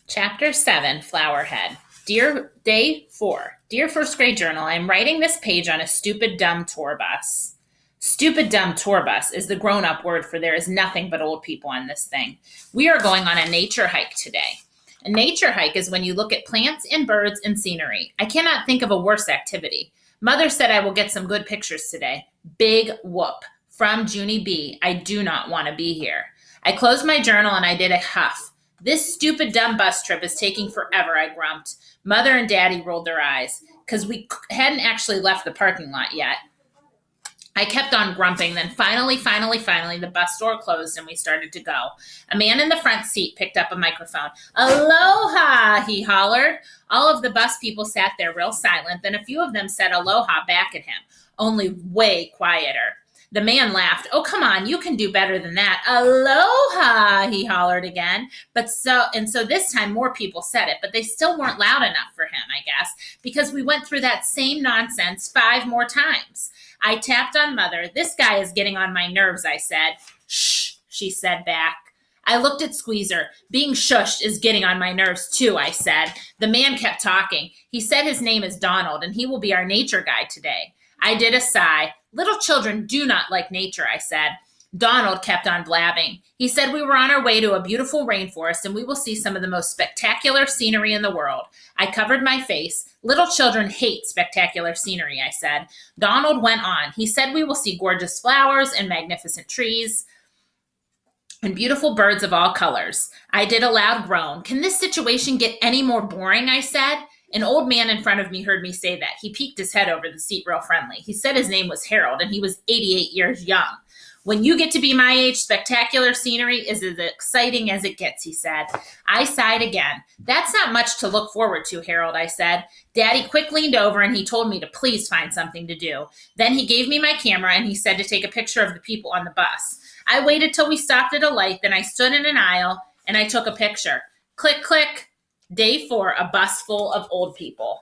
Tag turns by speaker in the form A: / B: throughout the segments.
A: Chapter 7, Flowerhead. Dear Day 4. Dear First Grade Journal, I'm writing this page on a stupid, dumb tour bus. Stupid, dumb tour bus is the grown up word for there is nothing but old people on this thing. We are going on a nature hike today. A nature hike is when you look at plants and birds and scenery. I cannot think of a worse activity. Mother said I will get some good pictures today. Big whoop. From Junie B. I do not want to be here. I closed my journal and I did a huff. This stupid, dumb bus trip is taking forever, I grumped. Mother and Daddy rolled their eyes because we hadn't actually left the parking lot yet. I kept on grumping. Then finally, the bus door closed and we started to go. A man in the front seat picked up a microphone. Aloha, he hollered. All of the bus people sat there real silent. Then a few of them said aloha back at him, only way quieter. The man laughed. Oh, come on, you can do better than that. Aloha, he hollered again. So this time more people said it, but they still weren't loud enough for him, I guess, because we went through that same nonsense 5 more times. I tapped on Mother. This guy is getting on my nerves, I said. Shh, she said back. I looked at Squeezer. Being shushed is getting on my nerves too, I said. The man kept talking. He said his name is Donald, and he will be our nature guide today. I did a sigh. Little children do not like nature, I said. Donald kept on blabbing. He said we were on our way to a beautiful rainforest and we will see some of the most spectacular scenery in the world. I covered my face. Little children hate spectacular scenery, I said. Donald went on. He said we will see gorgeous flowers and magnificent trees and beautiful birds of all colors. I did a loud groan. Can this situation get any more boring, I said. An old man in front of me heard me say that. He peeked his head over the seat real friendly. He said his name was Harold, and he was 88 years young. When you get to be my age, spectacular scenery is as exciting as it gets, he said. I sighed again. That's not much to look forward to, Harold, I said. Daddy quick leaned over, and he told me to please find something to do. Then he gave me my camera, and he said to take a picture of the people on the bus. I waited till we stopped at a light, then I stood in an aisle, and I took a picture. Click, click. Day 4, a bus full of old people.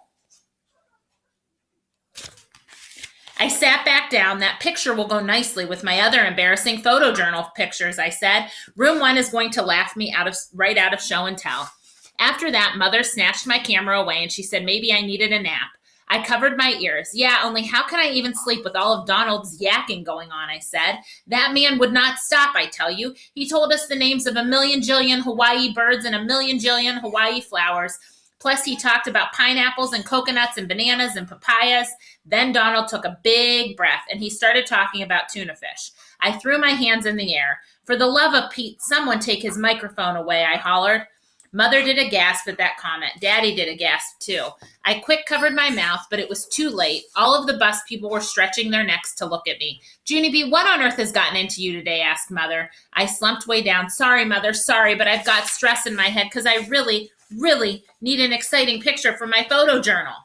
A: I sat back down. That picture will go nicely with my other embarrassing photojournal pictures, I said. Room 1 is going to laugh me right out of show and tell. After that, Mother snatched my camera away and she said maybe I needed a nap. I covered my ears. Yeah, only how can I even sleep with all of Donald's yakking going on, I said. That man would not stop, I tell you. He told us the names of a million jillion Hawaii birds and a million jillion Hawaii flowers. Plus, he talked about pineapples and coconuts and bananas and papayas. Then Donald took a big breath and he started talking about tuna fish. I threw my hands in the air. For the love of Pete, someone take his microphone away, I hollered. Mother did a gasp at that comment. Daddy did a gasp too. I quick covered my mouth, but it was too late. All of the bus people were stretching their necks to look at me. Junie B, what on earth has gotten into you today? Asked Mother. I slumped way down. Sorry, Mother, sorry, but I've got stress in my head because I really need an exciting picture for my photo journal.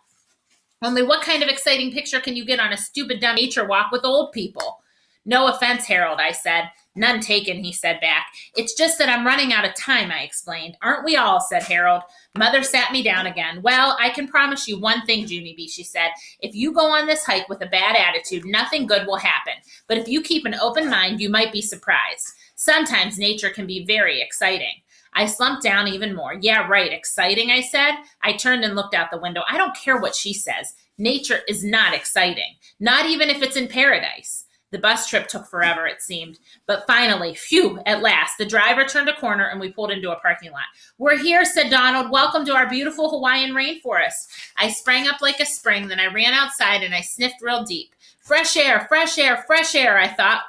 A: Only what kind of exciting picture can you get on a stupid, dumb nature walk with old people? No offense, Harold, I said. None taken, he said back. It's just that I'm running out of time, I explained. Aren't we all, said Harold. Mother sat me down again. Well, I can promise you one thing, Junie B, she said. If you go on this hike with a bad attitude, nothing good will happen. But if you keep an open mind, you might be surprised. Sometimes nature can be very exciting. I slumped down even more. Yeah, right, exciting, I said. I turned and looked out the window. I don't care what she says. Nature is not exciting, not even if it's in paradise. The bus trip took forever, it seemed. But finally, phew, at last, the driver turned a corner and we pulled into a parking lot. We're here, said Donald. Welcome to our beautiful Hawaiian rainforest. I sprang up like a spring, then I ran outside and I sniffed real deep. Fresh air, fresh air, fresh air, I thought.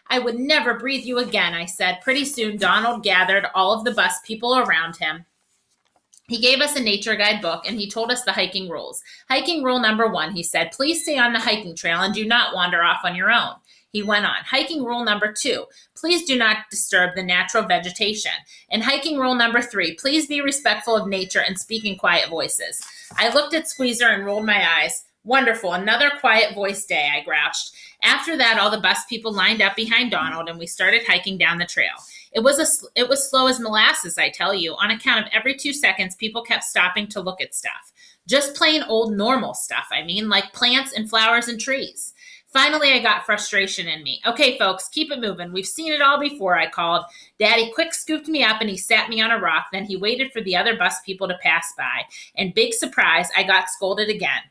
A: I would never breathe you again, I said. Pretty soon, Donald gathered all of the bus people around him. He gave us a nature guide book and he told us the hiking rules. Hiking rule number 1, he said, please stay on the hiking trail and do not wander off on your own. He went on. Hiking rule number 2, please do not disturb the natural vegetation. And hiking rule number 3, please be respectful of nature and speak in quiet voices. I looked at Squeezer and rolled my eyes. Wonderful, another quiet voice day, I grouched. After that, all the bus people lined up behind Donald and we started hiking down the trail. It was slow as molasses, I tell you. On account of every 2 seconds, people kept stopping to look at stuff. Just plain old normal stuff, I mean, like plants and flowers and trees. Finally, I got frustration in me. Okay, folks, keep it moving. We've seen it all before, I called. Daddy quick scooped me up and he sat me on a rock. Then he waited for the other bus people to pass by. And big surprise, I got scolded again.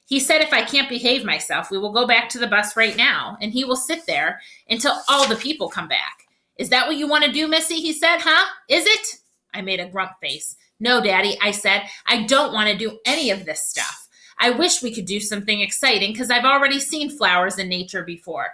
A: He said if I can't behave myself, we will go back to the bus right now, and he will sit there until all the people come back. Is that what you want to do, Missy? He said, huh? Is it? I made a grump face. No, Daddy, I said, I don't want to do any of this stuff. I wish we could do something exciting because I've already seen flowers in nature before.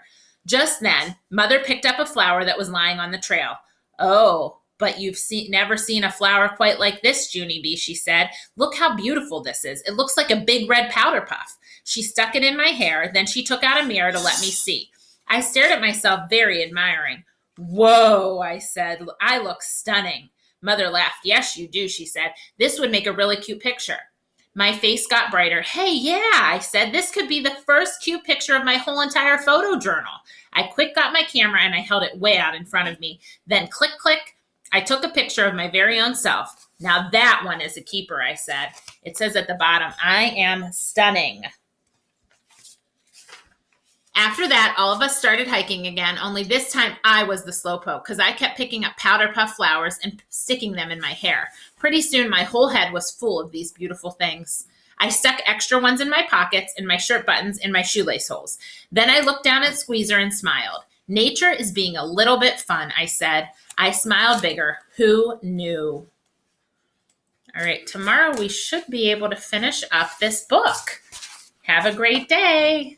A: Just then, Mother picked up a flower that was lying on the trail. Oh, but you've never seen a flower quite like this, Junie Bee, she said. Look how beautiful this is. It looks like a big red powder puff. She stuck it in my hair. Then she took out a mirror to let me see. I stared at myself very admiring. Whoa, I said. I look stunning. Mother laughed. Yes, you do, she said. This would make a really cute picture. My face got brighter. Hey, yeah, I said. This could be the first cute picture of my whole entire photo journal. I quick got my camera and I held it way out in front of me. Then click, click. I took a picture of my very own self. Now that one is a keeper, I said. It says at the bottom, I am stunning. After that, all of us started hiking again, only this time I was the slowpoke because I kept picking up powder puff flowers and sticking them in my hair. Pretty soon, my whole head was full of these beautiful things. I stuck extra ones in my pockets, in my shirt buttons, in my shoelace holes. Then I looked down at Squeezer and smiled. Nature is being a little bit fun, I said. I smiled bigger. Who knew? All right, tomorrow we should be able to finish up this book. Have a great day.